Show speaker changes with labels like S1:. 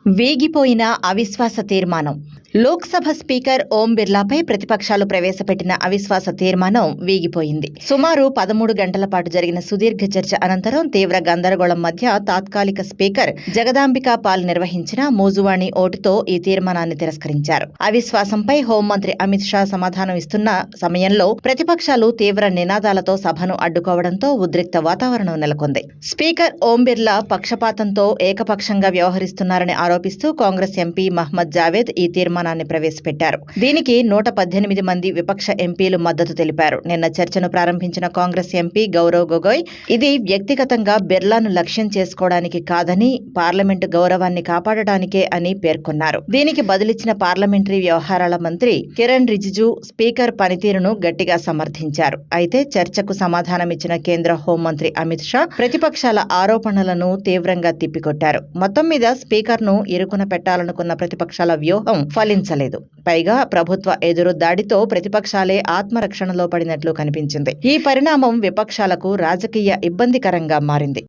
S1: వేగిపోయిన అవిశ్వాస తీర్మానం. లోక్సభ స్పీకర్ ఓం బిర్లాపై ప్రతిపక్షాలు ప్రవేశపెట్టిన అవిశ్వాస తీర్మానం వేగిపోయింది. సుమారు 13 గంటల పాటు జరిగిన సుదీర్ఘ చర్చ అనంతరం తీవ్ర గందరగోళం మధ్య తాత్కాలిక స్పీకర్ జగదాంబికా పాల్ నిర్వహించిన మూజువాణి ఓటుతో ఈ తీర్మానాన్ని తిరస్కరించారు. అవిశ్వాసంపై హోంమంత్రి అమిత్ షా సమాధానం ఇస్తున్న సమయంలో ప్రతిపక్షాలు తీవ్ర నినాదాలతో సభను అడ్డుకోవడంతో ఉద్రిక్త వాతావరణం నెలకొంది. స్పీకర్ ఓం బిర్లా పక్షపాతంతో ఏకపక్షంగా వ్యవహరిస్తున్నారని ఆరోపిస్తూ కాంగ్రెస్ ఎంపీ మహ్మద్ జావేద్ ఈ తీర్మానాన్ని ప్రవేశపెట్టారు. దీనికి 118 మంది విపక్ష ఎంపీలు మద్దతు తెలిపారు. నిన్న చర్చను ప్రారంభించిన కాంగ్రెస్ ఎంపీ గౌరవ్ గొగోయ్ ఇది వ్యక్తిగతంగా బిర్లాను లక్ష్యం చేసుకోవడానికి కాదని పార్లమెంటు గౌరవాన్ని కాపాడడానికే అని పేర్కొన్నారు. దీనికి బదులిచ్చిన పార్లమెంటరీ వ్యవహారాల మంత్రి కిరణ్ రిజిజు స్పీకర్ పనితీరును గట్టిగా సమర్థించారు. అయితే చర్చకు సమాధానమిచ్చిన కేంద్ర హోంమంత్రి అమిత్ షా ప్రతిపక్షాల ఆరోపణలను తీవ్రంగా తిప్పికొట్టారు. మొత్తం మీద స్పీకర్ను ఇరుకున పెట్టాలనుకున్న ప్రతిపక్షాల వ్యూహం ఫలించలేదు. పైగా ప్రభుత్వ ఎదురుదాడితో ప్రతిపక్షాలే ఆత్మరక్షణలో పడినట్లు కనిపించింది. ఈ పరిణామం విపక్షాలకు రాజకీయ ఇబ్బందికరంగా మారింది.